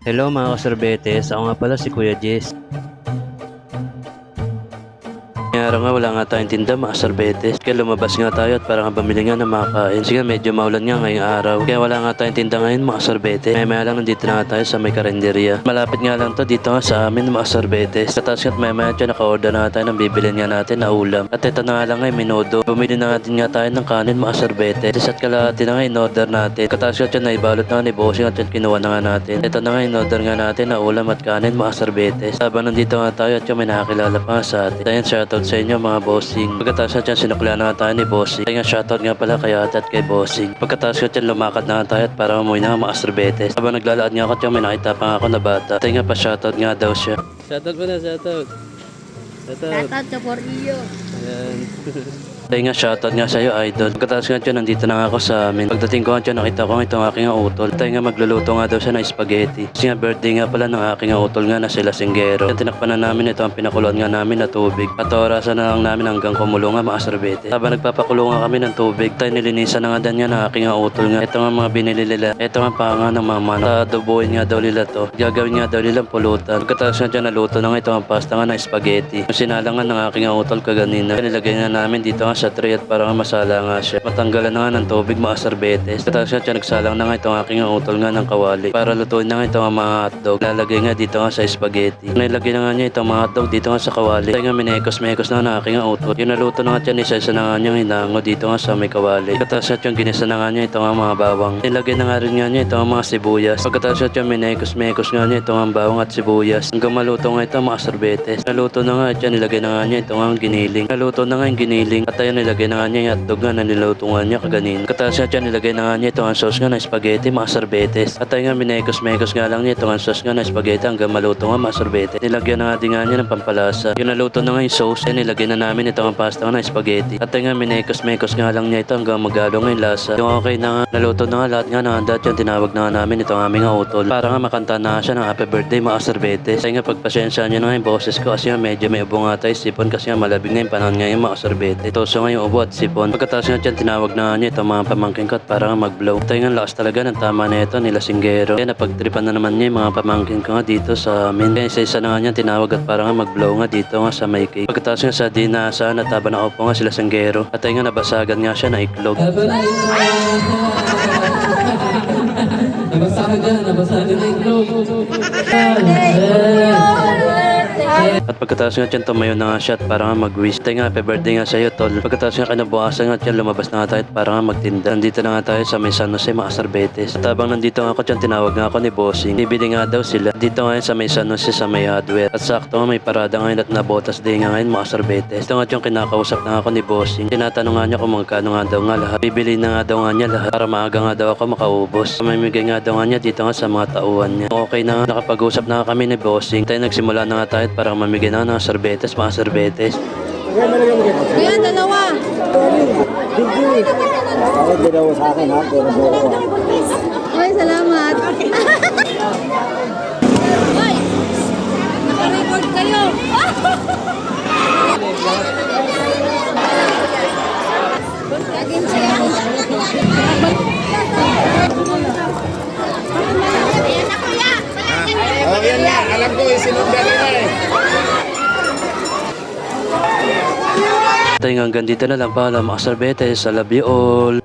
Hello mga kasorbetes, ako nga pala si Kuya Jess. Ngayong nga wala nga tayong tinda mga sorbetes. Kaya lumabas nga tayo at para nga bumili nga ng makakain. Sige medyo maulan nga ngayong araw. Kaya wala nga tayong tinda ngayon mga sorbetes. Maya lang nandito na nga tayo sa may karinderya. Malapit nga lang to dito nga sa amin mga sorbetes. Katas nga't maya dyan naka-order na nga tayo ng bibilin nga natin na ulam. At ito na nga lang ngayon minudo. Bumili na nga din nga tayo ng kanin mga sorbetes. At kalahati na nga in-order natin. Katas nga't yan naibalot na nga ni bossing at yan kinuha na nga natin. Ito na nga in-order nga natin na ulam at kanin mga sorbetes. Habang nandito nga tayo at yung may nakakilala pa nga sa atin. Ayan, shoutout sa inyo mga bossing. Pagkatapos na dyan sinuklian na nga tayo ni bossing. Kaya nga shoutout nga pala kay ate at kay bossing. Pagkatapos nga dyan lumakad na nga tayo at para umuwi na nga mga sorbetes. Habang naglalakad nga ako at yung may nakita pa nga ako na bata. Kaya nga pa shoutout nga daw siya. Shoutout mo na, shoutout. Shoutout sa for iyo. Ayan. Kaya nga shoutout nga sa'yo idol. Pagkatapos nga dyan nandito na nga ako sa amin. Pagdating ko nga dyan nakita ko nga itong aking utol. Tayo nga magluluto nga daw siya ng spaghetti. Kasi nga birthday nga pala ng aking utol nga na sila Singgero. Yan tinakpan na namin ito ang pinakulon nga namin na tubig. At orasan na lang namin hanggang kumulo nga mga sorbete. Habang nagpapakulo nga kami ng tubig, tayo nilinisan na nga dan nga ng aking utol nga. Ito nga mga binili nila. Ito nga pa nga ng mama. Tadubuin nga daw nila to. Gagawin nga daw nilang pulutan. Pagkatapos nga dyan naluto na nga ito ang pasta nga na spaghetti. Yung sinalangan ng aking utol kaganina. Nilagay nga namin dito nga sa tray at para nga masala nga siya. Matanggalan na nga ng tubig mga sorbetes. Pagkatapos nga dyan nagsalang na nga itong aking utol nga ng kawali. Para lutuin na nga itong mga hotdog. Lalagay nga dito nga sa spaghetti. Nilagay na nga niya itong mga hotdog dito nga sa kawali. Tayo nga minekos-mekos na nga ng aking utol. Yung naluto na nga dyan isa-isa na nga niyang hinango dito nga sa may kawali. Pagkatapos nga yung ginisa na nga niya itong mga bawang. Nilagay na nga rin nga niya itong mga sibuyas. Pagkatapos nga yung minekos-mekos nga niya itong bawang at sibuyas. Hanggang maluto nga ito mga sorbetes. Naluto na nga dyan nilagay na nga niya itong giniling. Naluto na nga yung giniling. At tayo nilagay na nga niya yung hotdog nga na niluto nga niya kaganin. Pagkatapos nga dyan nilagay na nga niya itong sauce nga na spaghetti mga sorbetes. At tayo nga minekos-mekos nga lang niya itong sauce nga na spaghetti hanggang maluto nga mga sorbetes. Nilagyan na nga din nga niya ng pampalasa. Yung naluto na nga yung sauce, nilagay na namin itong pasta nga na spaghetti. At tayo nga minekos-mekos nga lang niya ito hanggang magalo nga yung lasa. Yung okay na nga, naluto na nga lahat nga na handa at yung tinawag na nga namin itong aming utol. Para nga makanta na siya ng happy birthday mga sorbetes. Tayo nga pagpasensya niyo na nga yung boses ko kasi nga medyo may ubo nga tayo sipon kasi nga malabig na yung panahon ngayon mga sorbetes. Ito so nga yung ubo at sipon. Pagkatapos nga dyan tinawag na nga niya itong mga pamangkin ko at para nga mag-blow. Tayo nga lakas talaga ng tama na ito nila Singgero. Kaya napagtripan na naman niya yung mga pamangkin ko nga dito sa amin. Kaya isa-isa na nga niya tinawag at para nga mag-blow nga dito nga sa may cake. Pagkatapos nga sa dinasaan at habang nakaupo nga sila Singgero. At tayo nga nabasagan nga siya na iklog. Nabasagan na iklog. At pagkatapos nga dyan tumayo na nga siya at para nga mag-wish. Tayo nga happy birthday nga sa'yo tol. Pagkatapos nga kinabukasan nga dyan lumabas na nga tayo at para nga magtinda. Nandito na nga tayo sa may San Jose mga sorbetes. At habang nandito nga ako dyan tinawag nga ako ni bossing. Bibili nga daw sila. Dito nga sa may San Jose sa may hardware. At sakto nga may parada ngayon at nabotas day nga ngayon mga sorbetes. Ito nga yung kinakausap na ako ni bossing. Tinatanong nga niya kung magkano nga daw nga lahat. Bibili na nga daw nga niya lahat para maaga nga daw ako makaubos. Mamimigay nga daw nga niya dito nga sa mga tauhan niya. Okay na nga nakapag-usap na nga kami ni bossing. Tayo nagsimula na nga tayo para mamigay na ng sorbetes mga sorbetes. Kuya, dalawa. Bakit dalawa sa akin ha? Pero buko ha? Ay, salamat. Ay, naka-record kayo. Laging siya. Oh, yan na. Alam ko, isinundan nila eh. Tayo hanggang dito na lang pala mga sorbetes. I love you all.